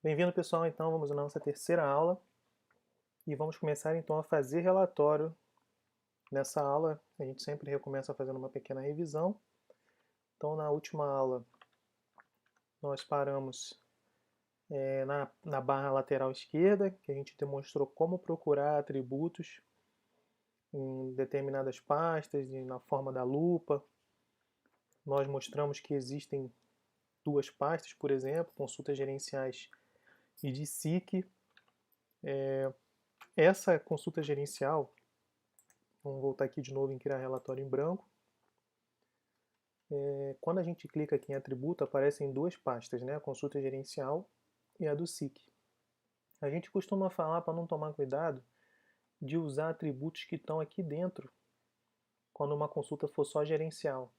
Bem-vindo, pessoal. Então, vamos à nossa terceira aula e vamos começar então a fazer relatório. Nessa aula, a gente sempre recomeça fazendo uma pequena revisão. Então, na última aula, nós paramos na barra lateral esquerda, que a gente demonstrou como procurar atributos em determinadas pastas, na forma da lupa. Nós mostramos que existem duas pastas, por exemplo, consultas gerenciais e de SIC. Essa consulta gerencial, vamos voltar aqui de novo em criar relatório em branco. Quando a gente clica aqui em atributo, aparecem duas pastas, né? A consulta gerencial e a do SIC. A gente costuma falar, para não tomar cuidado, de usar atributos que estão aqui dentro quando uma consulta for só gerencial,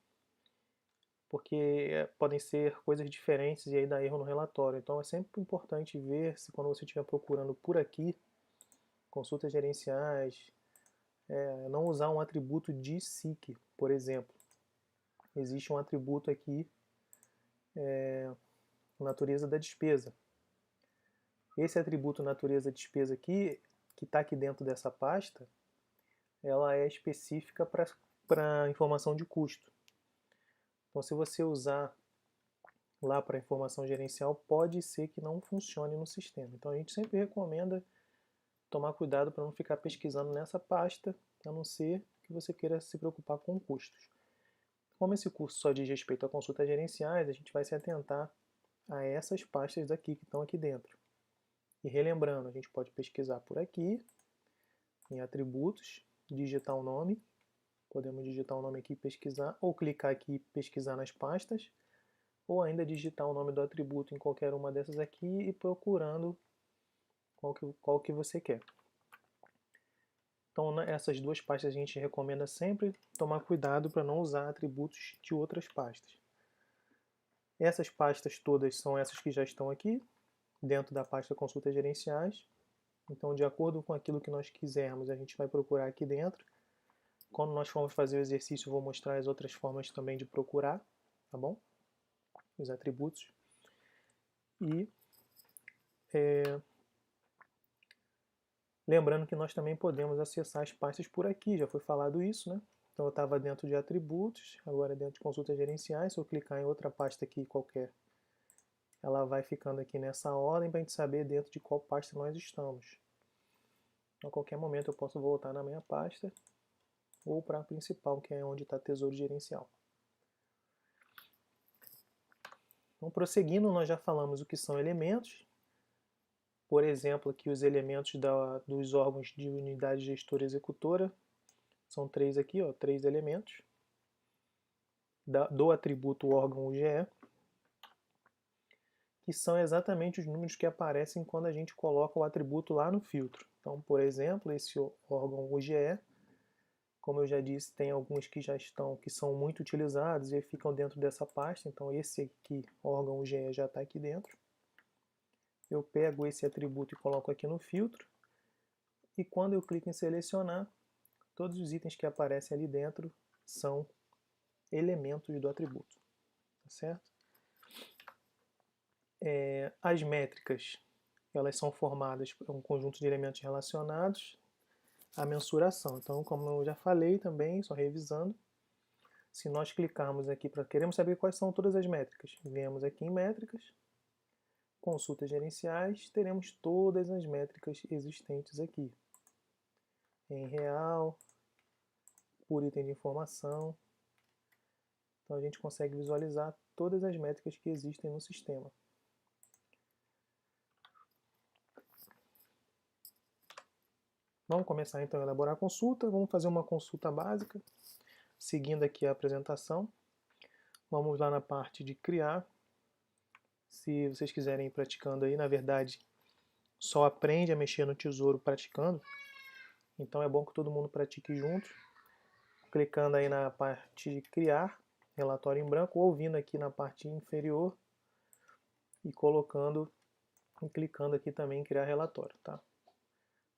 porque podem ser coisas diferentes e aí dá erro no relatório. Então é sempre importante ver se quando você estiver procurando por aqui, consultas gerenciais, não usar um atributo de SIC, por exemplo. Existe um atributo aqui, natureza da despesa. Esse atributo natureza despesa aqui, que está aqui dentro dessa pasta, ela é específica para informação de custo. Então, se você usar lá para informação gerencial, pode ser que não funcione no sistema. Então, a gente sempre recomenda tomar cuidado para não ficar pesquisando nessa pasta, a não ser que você queira se preocupar com custos. Como esse curso só diz respeito a consultas gerenciais, a gente vai se atentar a essas pastas aqui que estão aqui dentro. E relembrando, a gente pode pesquisar por aqui, em atributos, digitar o nome, podemos digitar o nome aqui e pesquisar, ou clicar aqui e pesquisar nas pastas, ou ainda digitar o nome do atributo em qualquer uma dessas aqui e procurando qual que você quer. Então, essas duas pastas a gente recomenda sempre tomar cuidado para não usar atributos de outras pastas. Essas pastas todas são essas que já estão aqui, dentro da pasta consultas gerenciais. Então, de acordo com aquilo que nós quisermos, a gente vai procurar aqui dentro. Quando nós formos fazer o exercício, eu vou mostrar as outras formas também de procurar, tá bom? Os atributos. E lembrando que nós também podemos acessar as pastas por aqui, já foi falado isso, né? Então eu estava dentro de atributos, agora dentro de consultas gerenciais. Se eu clicar em outra pasta aqui qualquer, ela vai ficando aqui nessa ordem para a gente saber dentro de qual pasta nós estamos. A qualquer momento eu posso voltar na minha pasta ou para a principal, que é onde está tesouro gerencial. Então, prosseguindo, nós já falamos o que são elementos. Por exemplo, aqui os elementos dos órgãos de unidade gestora executora. São três aqui, ó, três elementos. Do atributo órgão UGE, que são exatamente os números que aparecem quando a gente coloca o atributo lá no filtro. Então, por exemplo, esse órgão UGE, como eu já disse, tem alguns que que são muito utilizados e ficam dentro dessa pasta. Então, esse aqui, órgão UGE, já está aqui dentro. Eu pego esse atributo e coloco aqui no filtro. E quando eu clico em selecionar, todos os itens que aparecem ali dentro são elementos do atributo, tá certo? As métricas, elas são formadas por um conjunto de elementos relacionados à mensuração. Então, como eu já falei também, só revisando, se nós clicarmos aqui queremos saber quais são todas as métricas, viemos aqui em métricas, consultas gerenciais, teremos todas as métricas existentes aqui, em real, por item de informação. Então a gente consegue visualizar todas as métricas que existem no sistema. Vamos começar então a elaborar a consulta. Vamos fazer uma consulta básica, seguindo aqui a apresentação. Vamos lá na parte de criar. Se vocês quiserem ir praticando aí, na verdade, só aprende a mexer no tesouro praticando. Então é bom que todo mundo pratique junto. Clicando aí na parte de criar, relatório em branco, ou vindo aqui na parte inferior e colocando e clicando aqui também em criar relatório, tá?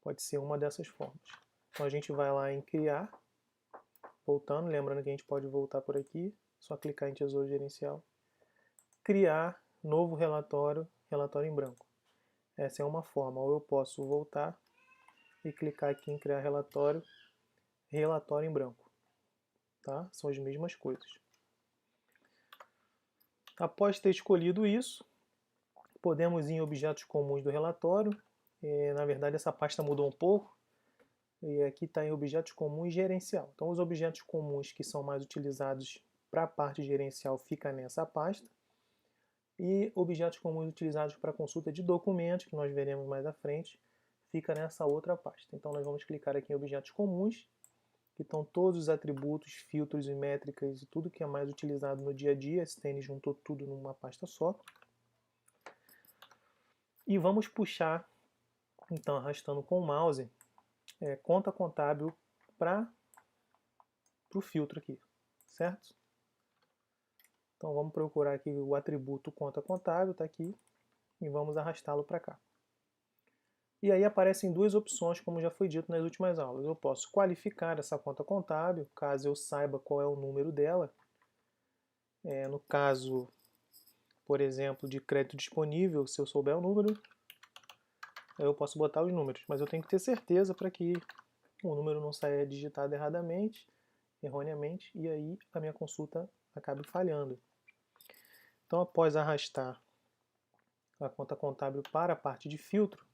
Pode ser uma dessas formas. Então a gente vai lá em criar, voltando, lembrando que a gente pode voltar por aqui, só clicar em tesouro gerencial, criar novo relatório, relatório em branco. Essa é uma forma. Ou eu posso voltar e clicar aqui em criar relatório, relatório em branco. Tá? São as mesmas coisas. Após ter escolhido isso, podemos ir em objetos comuns do relatório. Na verdade, essa pasta mudou um pouco. E aqui está em objetos comuns gerencial. Então, os objetos comuns que são mais utilizados para a parte gerencial fica nessa pasta. E objetos comuns utilizados para consulta de documentos, que nós veremos mais à frente, fica nessa outra pasta. Então, nós vamos clicar aqui em objetos comuns, que estão todos os atributos, filtros e métricas e tudo que é mais utilizado no dia a dia. Esse tênis juntou tudo numa pasta só. E vamos puxar, então, arrastando com o mouse, conta contábil para o filtro aqui, certo? Então vamos procurar aqui o atributo conta contábil, está aqui, e vamos arrastá-lo para cá. E aí aparecem duas opções, como já foi dito nas últimas aulas. Eu posso qualificar essa conta contábil, caso eu saiba qual é o número dela. No caso, por exemplo, de crédito disponível, se eu souber o número, eu posso botar os números, mas eu tenho que ter certeza para que o número não saia digitado erroneamente, e aí a minha consulta acabe falhando. Então, após arrastar a conta contábil para a parte de filtro,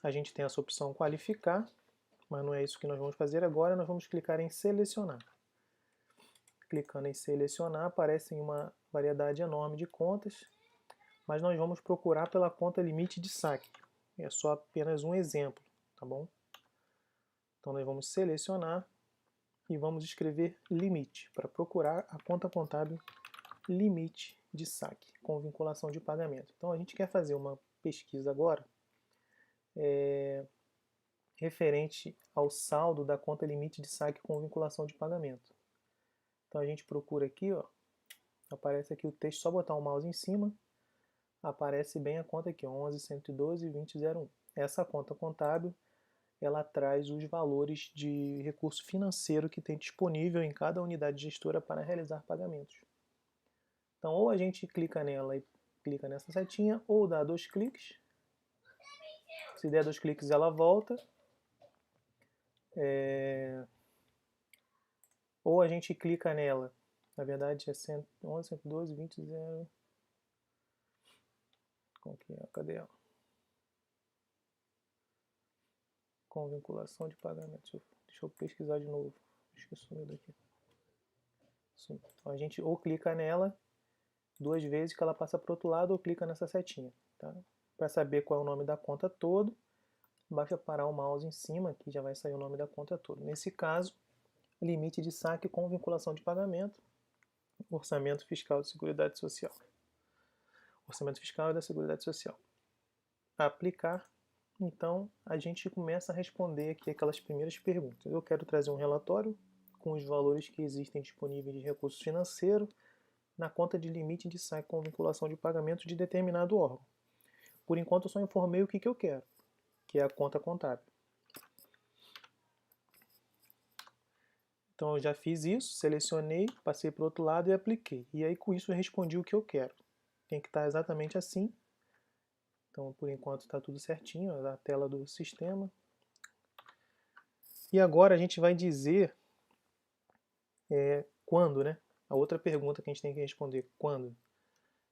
a gente tem essa opção qualificar, mas não é isso que nós vamos fazer agora, nós vamos clicar em selecionar. Clicando em selecionar, aparecem uma variedade enorme de contas, mas nós vamos procurar pela conta limite de saque. É só apenas um exemplo, tá bom? Então nós vamos selecionar e vamos escrever limite, para procurar a conta contábil limite de saque, com vinculação de pagamento. Então a gente quer fazer uma pesquisa agora referente ao saldo da conta limite de saque com vinculação de pagamento. Então a gente procura aqui, ó, aparece aqui o texto, só botar o mouse em cima, aparece bem a conta aqui, 11.112.20.01. Essa conta contábil, ela traz os valores de recurso financeiro que tem disponível em cada unidade gestora para realizar pagamentos. Então, ou a gente clica nela e clica nessa setinha, ou dá 2 cliques. Se der 2 cliques, ela volta. Ou a gente clica nela. Na verdade, é 11.112.20.0. Qual que é? Cadê ela? Com vinculação de pagamento. Deixa eu pesquisar de novo. Acho que sumiu daqui. Sim. Então, a gente ou clica nela 2 vezes que ela passa para o outro lado, ou clica nessa setinha. Tá? Para saber qual é o nome da conta todo, basta parar o mouse em cima, que já vai sair o nome da conta toda. Nesse caso, limite de saque com vinculação de pagamento, orçamento fiscal da Seguridade Social. Orçamento fiscal e da Seguridade Social. Aplicar. Então, a gente começa a responder aqui aquelas primeiras perguntas. Eu quero trazer um relatório com os valores que existem disponíveis de recurso financeiro na conta de limite de saque com vinculação de pagamento de determinado órgão. Por enquanto, eu só informei o que eu quero, que é a conta contábil. Então, eu já fiz isso, selecionei, passei para o outro lado e apliquei. E aí, com isso, eu respondi o que eu quero. Tem que estar exatamente assim. Então, por enquanto, está tudo certinho, a tela do sistema. E agora a gente vai dizer quando, né? A outra pergunta que a gente tem que responder, quando?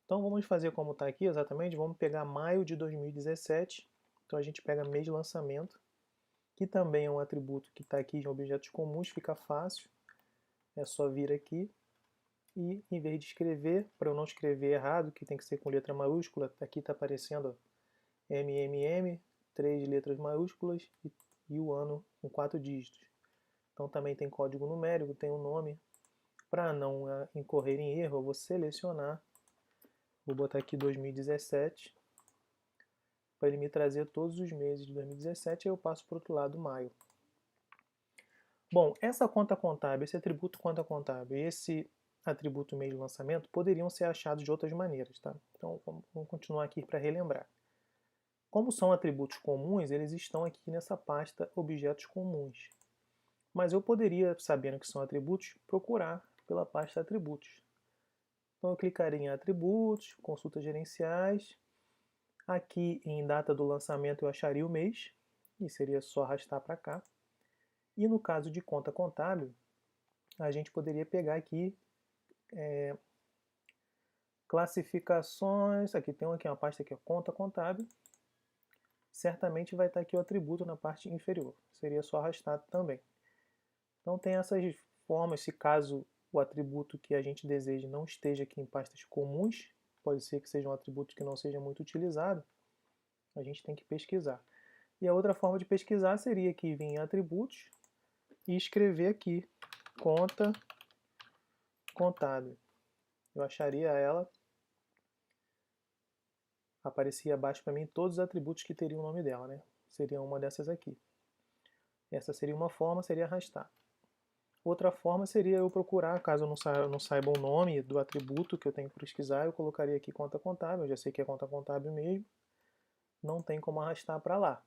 Então, vamos fazer como está aqui exatamente, vamos pegar maio de 2017. Então, a gente pega mês de lançamento, que também é um atributo que está aqui em objetos comuns, fica fácil. É só vir aqui e, em vez de escrever, para eu não escrever errado, que tem que ser com letra maiúscula, aqui está aparecendo MMM, 3 letras maiúsculas e o ano com 4 dígitos. Então também tem código numérico, tem um nome. Para não incorrer em erro, eu vou selecionar, vou botar aqui 2017, para ele me trazer todos os meses de 2017, aí eu passo para o outro lado, maio. Bom, essa conta contábil, esse atributo conta contábil e esse atributo mês de lançamento poderiam ser achados de outras maneiras, tá? Então vamos continuar aqui para relembrar. Como são atributos comuns, eles estão aqui nessa pasta objetos comuns. Mas eu poderia, sabendo que são atributos, procurar pela pasta atributos. Então eu clicaria em atributos, consultas gerenciais, Aqui em data do lançamento eu acharia o mês, e seria só arrastar para cá. E no caso de conta contábil, a gente poderia pegar aqui classificações, aqui tem uma pasta aqui, conta contábil, certamente vai estar aqui o atributo na parte inferior, seria só arrastar também. Então tem essas formas, se caso o atributo que a gente deseja não esteja aqui em pastas comuns, pode ser que seja um atributo que não seja muito utilizado, a gente tem que pesquisar. E a outra forma de pesquisar seria aqui vir em atributos e escrever aqui conta contábil. Eu acharia ela, aparecia abaixo para mim todos os atributos que teriam o nome dela, né? Seria uma dessas aqui. Essa seria uma forma, seria arrastar. Outra forma seria eu procurar, caso eu não saiba o nome do atributo que eu tenho que pesquisar, eu colocaria aqui conta contábil, eu já sei que é conta contábil mesmo, não tem como arrastar para lá.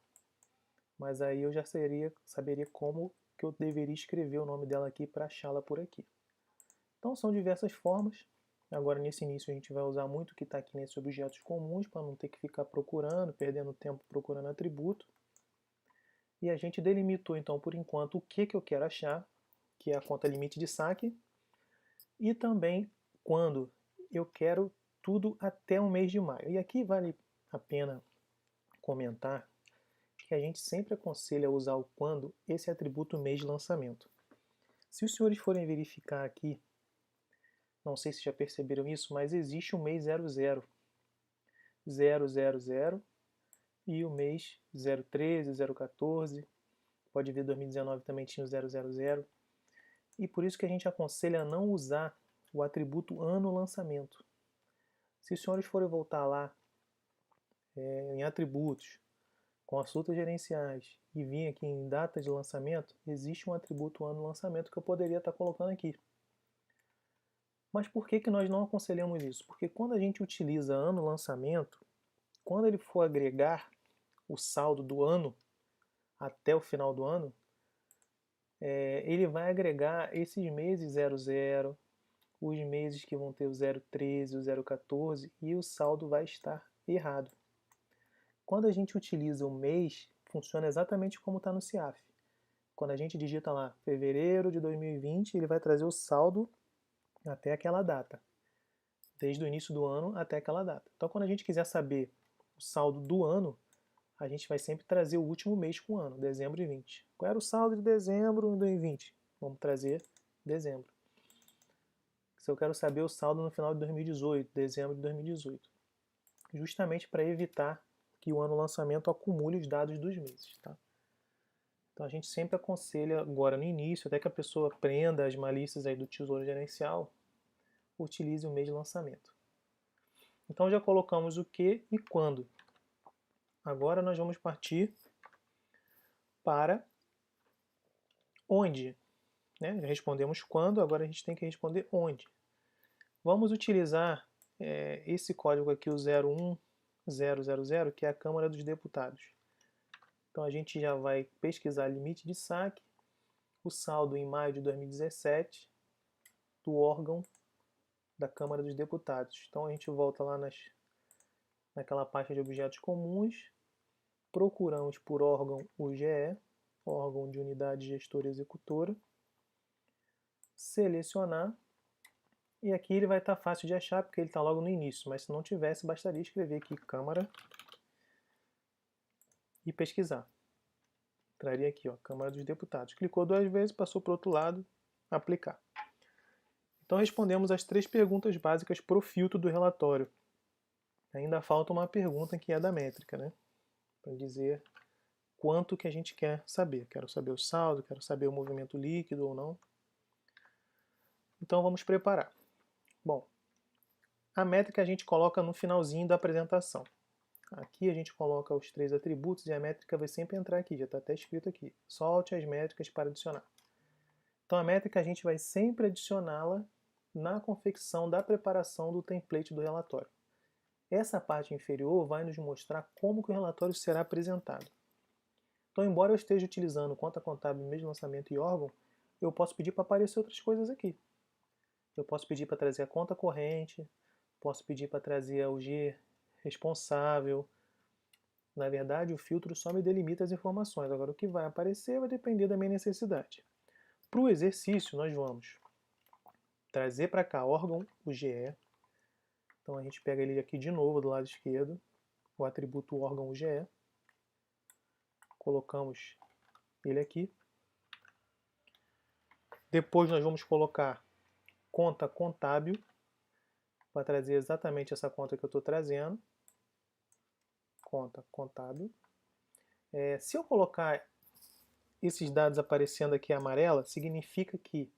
Mas aí eu já saberia como que eu deveria escrever o nome dela aqui para achá-la por aqui. Então são diversas formas. Agora nesse início a gente vai usar muito o que está aqui nesses objetos comuns, para não ter que ficar procurando, perdendo tempo procurando atributo. E a gente delimitou então por enquanto o que eu quero achar, que é a conta limite de saque, e também quando eu quero tudo até o mês de maio. E aqui vale a pena comentar que a gente sempre aconselha usar o quando esse atributo mês de lançamento. Se os senhores forem verificar aqui, não sei se já perceberam isso, mas existe o mês 00, 000 e o mês 013, 014, pode ver 2019 também tinha o 000, e por isso que a gente aconselha a não usar o atributo ano lançamento. Se os senhores forem voltar lá em atributos, consultas gerenciais e vir aqui em data de lançamento, existe um atributo ano lançamento que eu poderia estar colocando aqui. Mas por que nós não aconselhamos isso? Porque quando a gente utiliza ano lançamento, quando ele for agregar o saldo do ano até o final do ano, ele vai agregar esses meses 00, os meses que vão ter o 013, o 014 e o saldo vai estar errado. Quando a gente utiliza o mês, funciona exatamente como está no CIAF. Quando a gente digita lá fevereiro de 2020, ele vai trazer o saldo até aquela data, desde o início do ano até aquela data. Então, quando a gente quiser saber o saldo do ano, a gente vai sempre trazer o último mês com o ano, dezembro de 20. Qual era o saldo de dezembro de 2020? Vamos trazer dezembro. Se eu quero saber o saldo no final de 2018, dezembro de 2018. Justamente para evitar que o ano lançamento acumule os dados dos meses. Tá? Então a gente sempre aconselha agora no início, até que a pessoa aprenda as malícias aí do Tesouro Gerencial, utilize o mês de lançamento. Então já colocamos o que e quando. Agora nós vamos partir para onde. Né? Já respondemos quando, agora a gente tem que responder onde. Vamos utilizar esse código aqui, o 01000, que é a Câmara dos Deputados. Então a gente já vai pesquisar limite de saque, o saldo em maio de 2017 do órgão da Câmara dos Deputados. Então a gente volta lá naquela pasta de objetos comuns, procuramos por órgão UGE, órgão de unidade gestora executora, selecionar, e aqui ele vai estar fácil de achar porque ele está logo no início, mas se não tivesse, bastaria escrever aqui Câmara e pesquisar. Traria aqui, ó, Câmara dos Deputados. Clicou 2 vezes, passou para o outro lado, aplicar. Então respondemos as 3 perguntas básicas para o filtro do relatório. Ainda falta uma pergunta que é da métrica, né? Para dizer quanto que a gente quer saber. Quero saber o saldo, quero saber o movimento líquido ou não. Então vamos preparar. Bom, a métrica a gente coloca no finalzinho da apresentação. Aqui a gente coloca os 3 atributos e a métrica vai sempre entrar aqui, já está até escrito aqui. Solte as métricas para adicionar. Então a métrica a gente vai sempre adicioná-la na confecção da preparação do template do relatório. Essa parte inferior vai nos mostrar como que o relatório será apresentado. Então, embora eu esteja utilizando conta contábil, mês de lançamento e órgão, eu posso pedir para aparecer outras coisas aqui. Eu posso pedir para trazer a conta corrente, posso pedir para trazer a UG responsável, Na verdade, o filtro só me delimita as informações. Agora, o que vai aparecer vai depender da minha necessidade. Para o exercício, nós vamos trazer para cá órgão UGE. Então, a gente pega ele aqui de novo do lado esquerdo, o atributo órgão UGE. Colocamos ele aqui. Depois nós vamos colocar conta contábil, para trazer exatamente essa conta que eu estou trazendo. Conta contábil. Se eu colocar esses dados aparecendo aqui amarela, significa que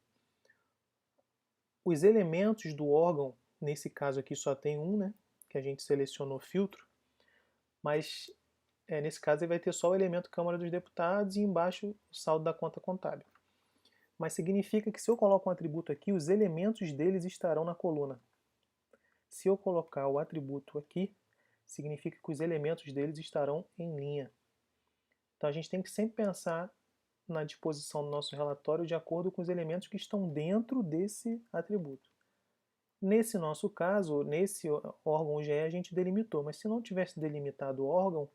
os elementos do órgão, nesse caso aqui só tem um, né, que a gente selecionou filtro, mas nesse caso ele vai ter só o elemento Câmara dos Deputados e embaixo o saldo da conta contábil. Mas significa que se eu coloco um atributo aqui, os elementos deles estarão na coluna. Se eu colocar o atributo aqui, significa que os elementos deles estarão em linha. Então a gente tem que sempre pensar na disposição do nosso relatório de acordo com os elementos que estão dentro desse atributo. Nesse nosso caso, nesse órgão UGE, a gente delimitou, mas se não tivesse delimitado o órgão,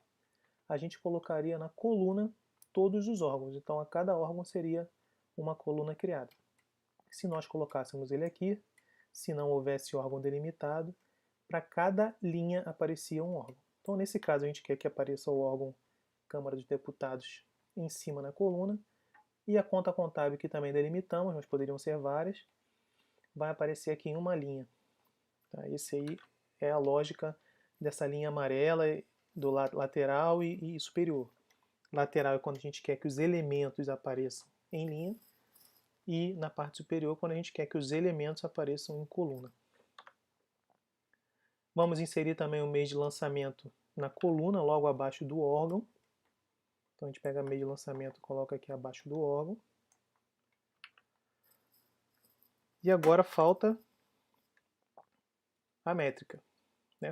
a gente colocaria na coluna todos os órgãos. Então a cada órgão seria uma coluna criada. Se nós colocássemos ele aqui, se não houvesse órgão delimitado, para cada linha aparecia um órgão. Então, nesse caso, a gente quer que apareça o órgão Câmara dos Deputados em cima na coluna, e a conta contábil, que também delimitamos, mas poderiam ser várias, vai aparecer aqui em uma linha. Tá? Esse aí é a lógica dessa linha amarela do lateral e superior. Lateral é quando a gente quer que os elementos apareçam em linha, e na parte superior quando a gente quer que os elementos apareçam em coluna. Vamos inserir também o mês de lançamento na coluna, logo abaixo do órgão. Então a gente pega mês de lançamento e coloca aqui abaixo do órgão. E agora falta a métrica.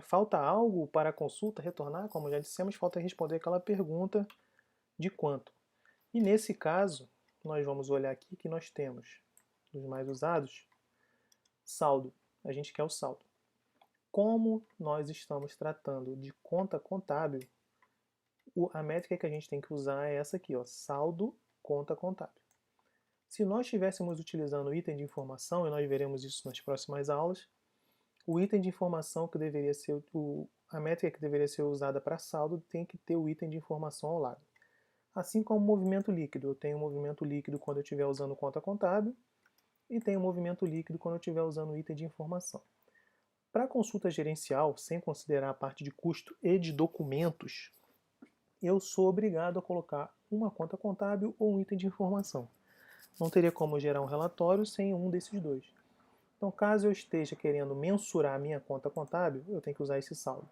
Falta algo para a consulta retornar, como já dissemos, falta responder aquela pergunta de quanto. E nesse caso, nós vamos olhar aqui que nós temos, dos mais usados, saldo. A gente quer o saldo. Como nós estamos tratando de conta contábil, a métrica que a gente tem que usar é essa aqui, ó, saldo conta contábil. Se nós estivéssemos utilizando o item de informação, e nós veremos isso nas próximas aulas, o item de informação que deveria ser, a métrica que deveria ser usada para saldo tem que ter o item de informação ao lado. Assim como o movimento líquido, eu tenho o movimento líquido quando eu estiver usando conta contábil, e tenho o movimento líquido quando eu estiver usando o item de informação. Para a consulta gerencial, sem considerar a parte de custo e de documentos, eu sou obrigado a colocar uma conta contábil ou um item de informação. Não teria como gerar um relatório sem um desses dois. Então, caso eu esteja querendo mensurar a minha conta contábil, eu tenho que usar esse saldo.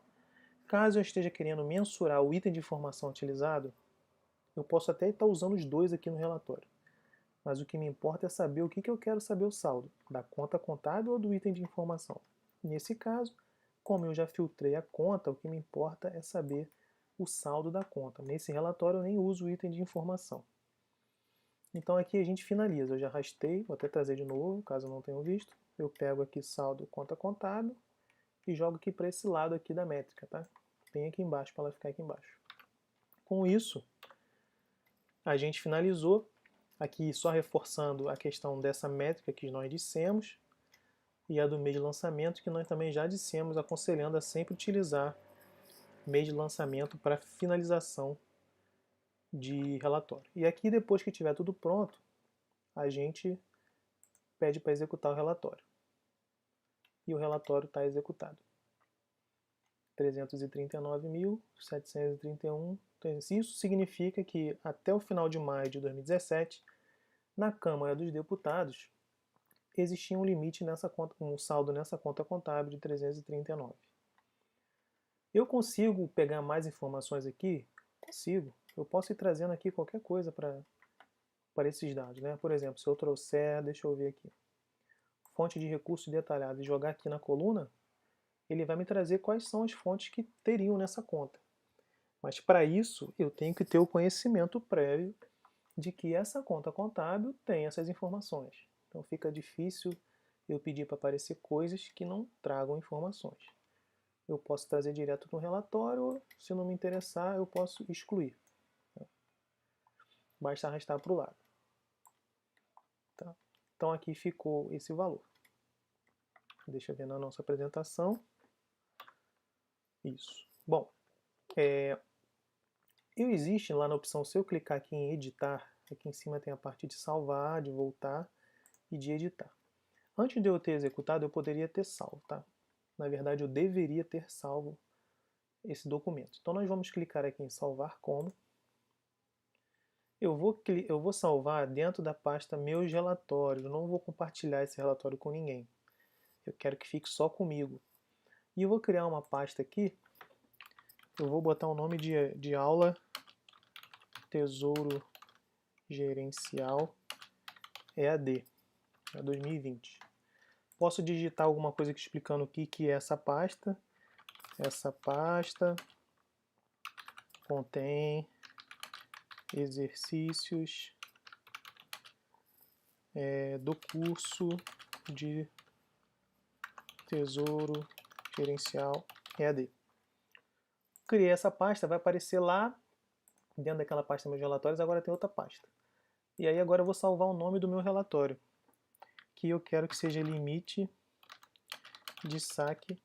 Caso eu esteja querendo mensurar o item de informação utilizado, eu posso até estar usando os dois aqui no relatório. Mas o que me importa é saber o que eu quero saber o saldo, da conta contábil ou do item de informação. Nesse caso, como eu já filtrei a conta, o que me importa é saber o saldo da conta. Nesse relatório eu nem uso o item de informação. Então aqui a gente finaliza. Eu já arrastei, vou até trazer de novo, caso não tenham visto. Eu pego aqui saldo conta contábil e jogo aqui para esse lado aqui da métrica, tá? Tem aqui embaixo, para ela ficar aqui embaixo. Com isso, a gente finalizou. Aqui só reforçando a questão dessa métrica que nós dissemos, e a do mês de lançamento, que nós também já dissemos, aconselhando a sempre utilizar mês de lançamento para finalização de relatório. E aqui, depois que tiver tudo pronto, a gente pede para executar o relatório. E o relatório está executado. 339.731. Então, isso significa que até o final de maio de 2017, na Câmara dos Deputados, existia um limite nessa conta, um saldo nessa conta contábil de 339. Eu consigo pegar mais informações aqui? Consigo. Eu posso ir trazendo aqui qualquer coisa para esses dados, né? Por exemplo, se eu trouxer, deixa eu ver aqui, fonte de recursos detalhado e jogar aqui na coluna, ele vai me trazer quais são as fontes que teriam nessa conta. Mas para isso, eu tenho que ter o conhecimento prévio de que essa conta contábil tem essas informações. Então fica difícil eu pedir para aparecer coisas que não tragam informações. eu posso trazer direto no relatório, se não me interessar, eu posso excluir. Basta arrastar para o lado. Tá? Então aqui ficou esse valor. Deixa eu ver na nossa apresentação. Isso. Bom, existe lá na opção, se eu clicar aqui em editar, aqui em cima tem a parte de salvar, de voltar e de editar. Antes de eu ter executado, eu poderia ter salvo, tá? Na verdade, eu deveria ter salvo esse documento. Então nós vamos clicar aqui em salvar como. Eu vou salvar dentro da pasta meus relatórios, eu não vou compartilhar esse relatório com ninguém. Eu quero que fique só comigo. E eu vou criar uma pasta aqui, eu vou botar o nome de aula Tesouro Gerencial EAD, 2020. Posso digitar alguma coisa aqui explicando o que é essa pasta. Essa pasta contém exercícios do curso de Tesouro Gerencial EAD. Criei essa pasta, vai aparecer lá dentro daquela pasta meus relatórios, agora tem outra pasta. E aí agora eu vou salvar o nome do meu relatório, que eu quero que seja limite de saque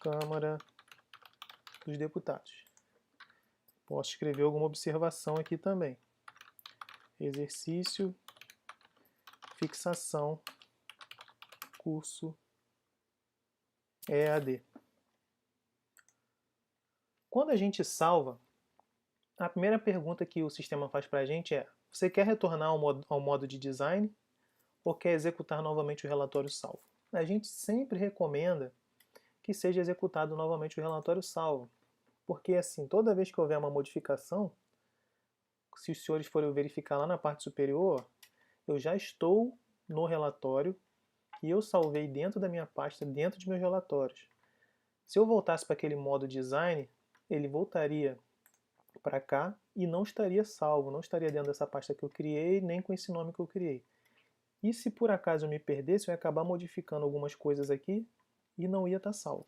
Câmara dos Deputados. Posso escrever alguma observação aqui também. Exercício, fixação, curso EAD. Quando a gente salva, a primeira pergunta que o sistema faz para a gente é: você quer retornar ao modo de design ou quer executar novamente o relatório salvo? A gente sempre recomenda que seja executado novamente o relatório salvo, porque assim, toda vez que houver uma modificação, se os senhores forem verificar lá na parte superior, eu já estou no relatório que eu salvei dentro da minha pasta, dentro de meus relatórios. Se eu voltasse para aquele modo design, ele voltaria para cá e não estaria salvo, não estaria dentro dessa pasta que eu criei, nem com esse nome que eu criei. E se por acaso eu me perdesse, eu ia acabar modificando algumas coisas aqui e não ia estar salvo.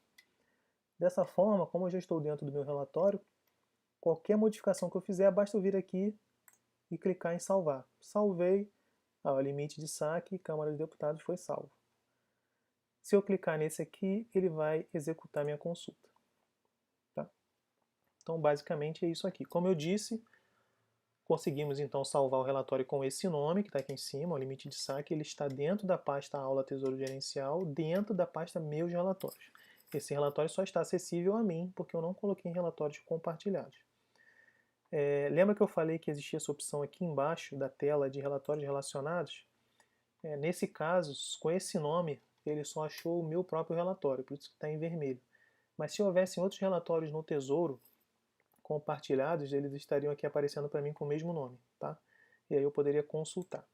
Dessa forma, como eu já estou dentro do meu relatório, qualquer modificação que eu fizer, basta eu vir aqui e clicar em salvar. Salvei, o limite de saque, Câmara dos Deputados foi salvo. Se eu clicar nesse aqui, ele vai executar minha consulta. Tá? Então, basicamente é isso aqui. Como eu disse, conseguimos então salvar o relatório com esse nome, que está aqui em cima, o limite de saque, ele está dentro da pasta Aula Tesouro Gerencial, dentro da pasta Meus Relatórios. Esse relatório só está acessível a mim, porque eu não coloquei em relatórios compartilhados. Lembra que eu falei que existia essa opção aqui embaixo da tela de relatórios relacionados? Nesse caso, com esse nome, ele só achou o meu próprio relatório, por isso que está em vermelho. Mas se houvessem outros relatórios no Tesouro compartilhados, eles estariam aqui aparecendo para mim com o mesmo nome, tá? E aí eu poderia consultar.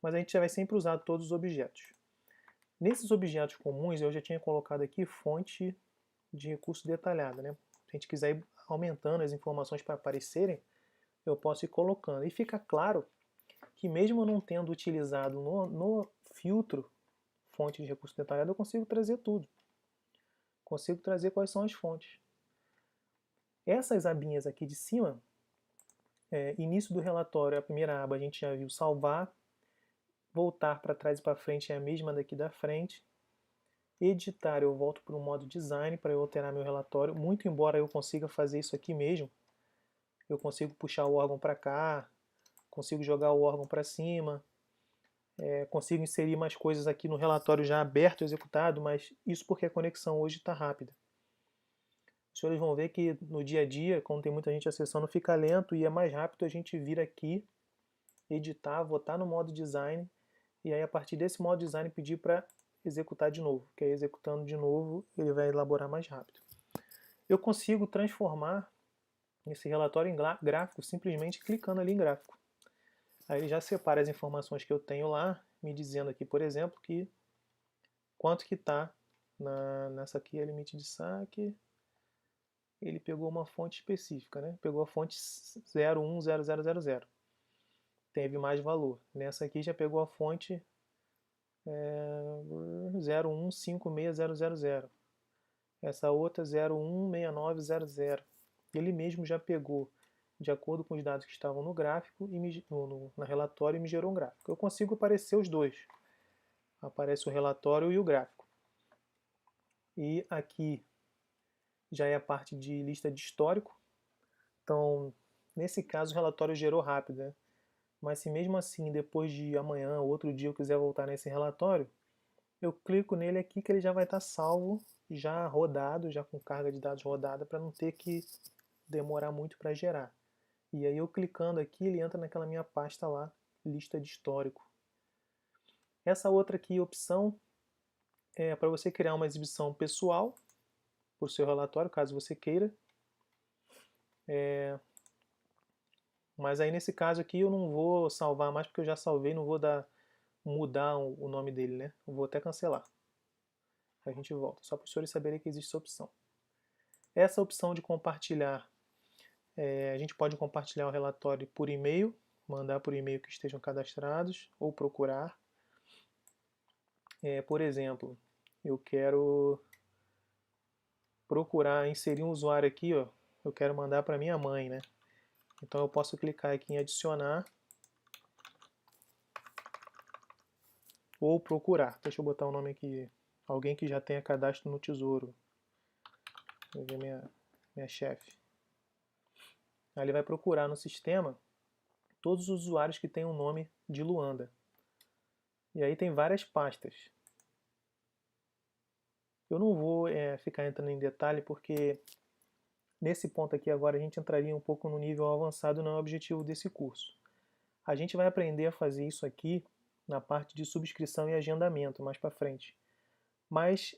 Mas a gente já vai sempre usar todos os objetos. Nesses objetos comuns, eu já tinha colocado aqui fonte de recurso detalhada, né? Se a gente quiser ir aumentando as informações para aparecerem, eu posso ir colocando. E fica claro que mesmo não tendo utilizado no filtro fonte de recurso detalhado, eu consigo trazer tudo. Consigo trazer quais são as fontes. Essas abinhas aqui de cima, início do relatório, a primeira aba a gente já viu salvar, voltar para trás e para frente é a mesma daqui da frente. Editar, eu volto para o modo design para eu alterar meu relatório, muito embora eu consiga fazer isso aqui mesmo. Eu consigo puxar o órgão para cá, consigo jogar o órgão para cima, consigo inserir mais coisas aqui no relatório já aberto, executado, mas isso porque a conexão hoje está rápida. Os senhores vão ver que no dia a dia, quando tem muita gente acessando, fica lento e é mais rápido a gente vir aqui, editar, botar no modo design e aí a partir desse modo design pedir para executar de novo, que aí executando de novo ele vai elaborar mais rápido. Eu consigo transformar esse relatório em gráfico simplesmente clicando ali em gráfico. Aí ele já separa as informações que eu tenho lá, me dizendo aqui, por exemplo, que quanto que está nessa aqui, é limite de saque. Ele pegou uma fonte específica, né? Pegou a fonte 010000. Teve mais valor. Nessa aqui já pegou a fonte 015600. essa outra 016900. Ele mesmo já pegou de acordo com os dados que estavam no gráfico e na relatório e me gerou um gráfico. Eu consigo aparecer os dois. Aparece o relatório e o gráfico. E aqui já é a parte de lista de histórico. Então, nesse caso, o relatório gerou rápido, né? Mas se mesmo assim, depois de amanhã ou outro dia eu quiser voltar nesse relatório, eu clico nele aqui que ele já vai estar salvo, já rodado, já com carga de dados rodada, para não ter que demorar muito para gerar. E aí eu clicando aqui, ele entra naquela minha pasta lá, lista de histórico. Essa outra aqui, opção, é para você criar uma exibição pessoal para o seu relatório, caso você queira. Mas aí nesse caso aqui eu não vou salvar mais porque eu já salvei, não vou mudar o nome dele, né? Eu vou até cancelar. A gente volta, só para os senhores saberem que existe essa opção. Essa opção de compartilhar, a gente pode compartilhar o relatório por e-mail, mandar por e-mail que estejam cadastrados ou procurar. Por exemplo, eu quero procurar, inserir um usuário aqui, ó, eu quero mandar para minha mãe, né? Então eu posso clicar aqui em adicionar ou procurar. Deixa eu botar o nome aqui, alguém que já tenha cadastro no Tesouro. Vou ver minha chefe. Aí ele vai procurar no sistema todos os usuários que têm o nome de Luanda. E aí tem várias pastas. Eu não vou ficar entrando em detalhe porque nesse ponto aqui agora a gente entraria um pouco no nível avançado, não é o objetivo desse curso. A gente vai aprender a fazer isso aqui na parte de subscrição e agendamento mais para frente. Mas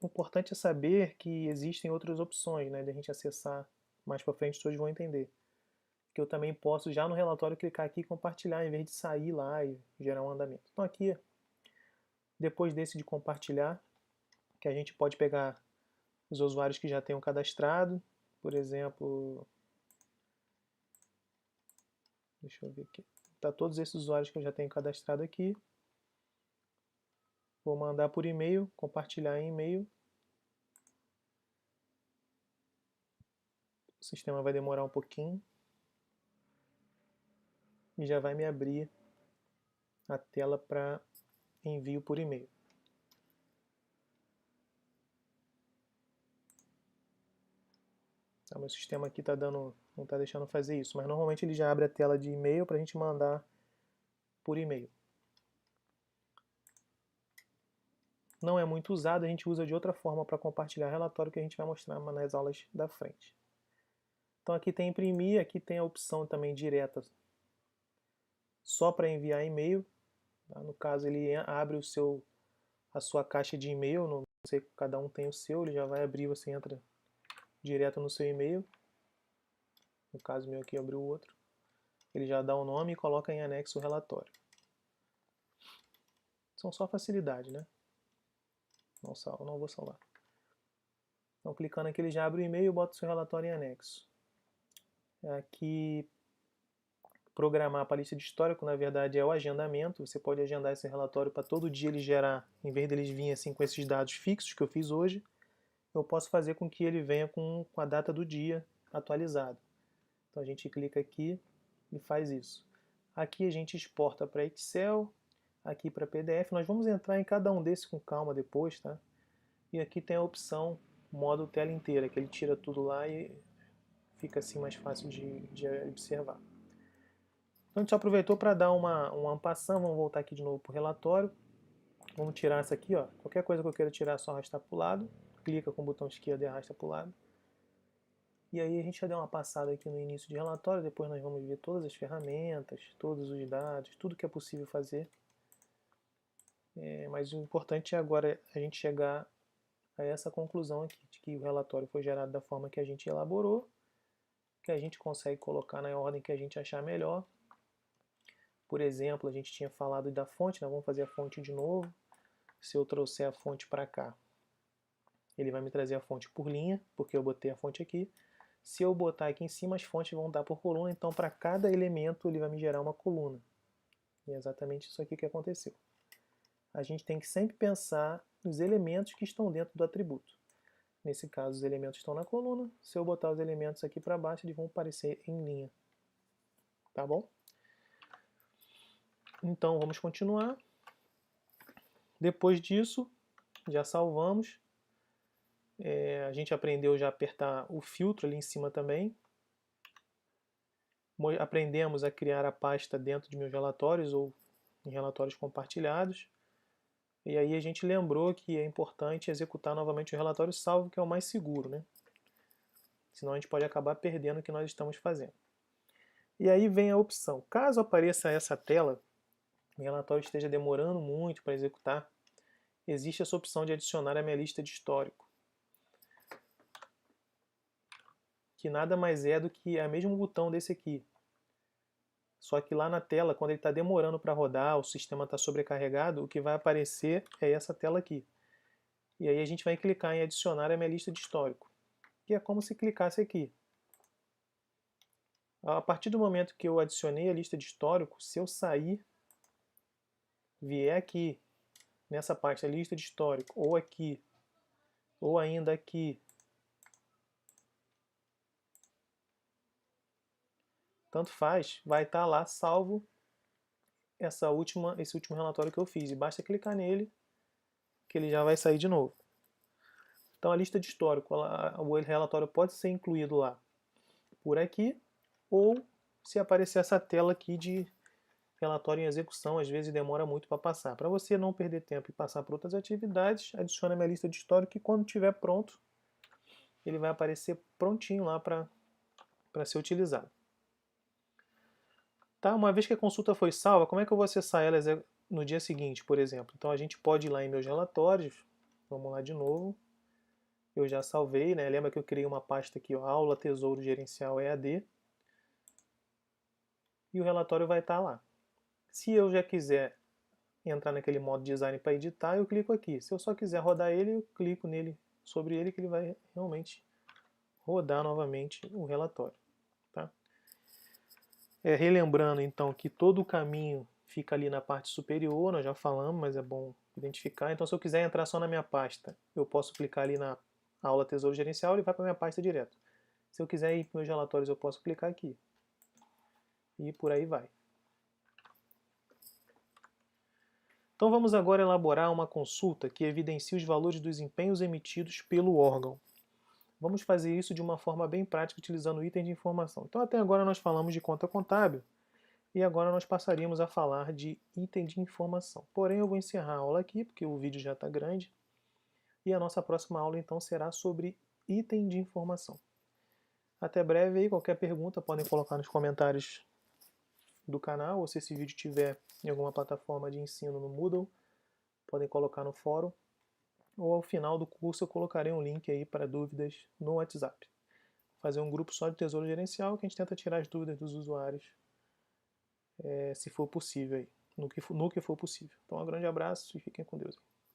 o importante é saber que existem outras opções, né, de a gente acessar mais para frente, todos vão entender. Que eu também posso já no relatório clicar aqui e compartilhar em vez de sair lá e gerar um andamento. Então aqui, depois desse de compartilhar, que a gente pode pegar os usuários que já tenham cadastrado, por exemplo, deixa eu ver aqui, tá todos esses usuários que eu já tenho cadastrado aqui, vou mandar por e-mail, compartilhar em e-mail, o sistema vai demorar um pouquinho, e já vai me abrir a tela para envio por e-mail. Meu sistema aqui não está deixando fazer isso, mas normalmente ele já abre a tela de e-mail para a gente mandar por e-mail. Não é muito usado, a gente usa de outra forma para compartilhar relatório que a gente vai mostrar nas aulas da frente. Então aqui tem imprimir, aqui tem a opção também direta só para enviar e-mail. Tá? No caso ele abre a sua caixa de e-mail, não sei, cada um tem o seu, ele já vai abrir, você entra direto no seu e-mail. No caso meu aqui abriu o outro. Ele já dá o nome e coloca em anexo o relatório. São só facilidade, né? Não vou salvar. Então clicando aqui ele já abre o e-mail e bota o seu relatório em anexo. Aqui programar para a lista de histórico, na verdade, é o agendamento. Você pode agendar esse relatório para todo dia ele gerar, em vez deles virem assim com esses dados fixos que eu fiz hoje, eu posso fazer com que ele venha com a data do dia atualizado. Então a gente clica aqui e faz isso. Aqui a gente exporta para Excel, aqui para PDF. Nós vamos entrar em cada um desses com calma depois, tá? E aqui tem a opção modo tela inteira, que ele tira tudo lá e fica assim mais fácil de observar. Então a gente só aproveitou para dar um ampassão. Vamos voltar aqui de novo para o relatório. Vamos tirar essa aqui, ó. Qualquer coisa que eu queira tirar é só arrastar para o lado. Clica com o botão esquerdo e arrasta para o lado. E aí a gente já deu uma passada aqui no início de relatório. Depois nós vamos ver todas as ferramentas, todos os dados, tudo que é possível fazer. Mas o importante é agora a gente chegar a essa conclusão aqui, de que o relatório foi gerado da forma que a gente elaborou, que a gente consegue colocar na ordem que a gente achar melhor. Por exemplo, a gente tinha falado da fonte, né? Vamos fazer a fonte de novo. Se eu trouxer a fonte para cá, ele vai me trazer a fonte por linha, porque eu botei a fonte aqui. Se eu botar aqui em cima, as fontes vão dar por coluna, então para cada elemento ele vai me gerar uma coluna. E é exatamente isso aqui que aconteceu. A gente tem que sempre pensar nos elementos que estão dentro do atributo. Nesse caso, os elementos estão na coluna. Se eu botar os elementos aqui para baixo, eles vão aparecer em linha. Tá bom? Então, vamos continuar. Depois disso, já salvamos. A gente aprendeu já a apertar o filtro ali em cima também. Aprendemos a criar a pasta dentro de meus relatórios ou em relatórios compartilhados. E aí a gente lembrou que é importante executar novamente o relatório salvo, que é o mais seguro, né? Senão a gente pode acabar perdendo o que nós estamos fazendo. E aí vem a opção. Caso apareça essa tela, o relatório esteja demorando muito para executar, existe essa opção de adicionar a minha lista de histórico, que nada mais é do que o mesmo botão desse aqui. Só que lá na tela, quando ele está demorando para rodar, o sistema está sobrecarregado, o que vai aparecer é essa tela aqui. E aí a gente vai clicar em adicionar a minha lista de histórico, que é como se clicasse aqui. A partir do momento que eu adicionei a lista de histórico, se eu sair, vier aqui, nessa pasta lista de histórico, ou aqui, ou ainda aqui, tanto faz, vai estar lá salvo esse último relatório que eu fiz. E basta clicar nele, que ele já vai sair de novo. Então a lista de histórico, o relatório pode ser incluído lá por aqui, ou se aparecer essa tela aqui de relatório em execução, às vezes demora muito para passar. Para você não perder tempo e passar para outras atividades, adicione a minha lista de histórico e quando estiver pronto, ele vai aparecer prontinho lá para ser utilizado. Tá? Uma vez que a consulta foi salva, como é que eu vou acessar ela no dia seguinte, por exemplo? Então a gente pode ir lá em meus relatórios, vamos lá de novo. Eu já salvei, né? Lembra que eu criei uma pasta aqui, ó, aula Tesouro Gerencial EAD. E o relatório vai estar lá. Se eu já quiser entrar naquele modo design para editar, eu clico aqui. Se eu só quiser rodar ele, eu clico sobre ele, que ele vai realmente rodar novamente o relatório. Tá? Relembrando então que todo o caminho fica ali na parte superior, nós já falamos, mas é bom identificar. Então se eu quiser entrar só na minha pasta, eu posso clicar ali na aula Tesouro Gerencial, ele vai para a minha pasta direto. Se eu quiser ir para meus relatórios, eu posso clicar aqui. E por aí vai. Então vamos agora elaborar uma consulta que evidencie os valores dos empenhos emitidos pelo órgão. Vamos fazer isso de uma forma bem prática utilizando o item de informação. Então até agora nós falamos de conta contábil e agora nós passaríamos a falar de item de informação. Porém eu vou encerrar a aula aqui porque o vídeo já está grande e a nossa próxima aula então será sobre item de informação. Até breve aí, qualquer pergunta podem colocar nos comentários do canal, ou se esse vídeo tiver em alguma plataforma de ensino no Moodle, podem colocar no fórum, ou ao final do curso eu colocarei um link aí para dúvidas no WhatsApp. Vou fazer um grupo só de Tesouro Gerencial que a gente tenta tirar as dúvidas dos usuários, se for possível, aí, no que for possível. Então um grande abraço e fiquem com Deus.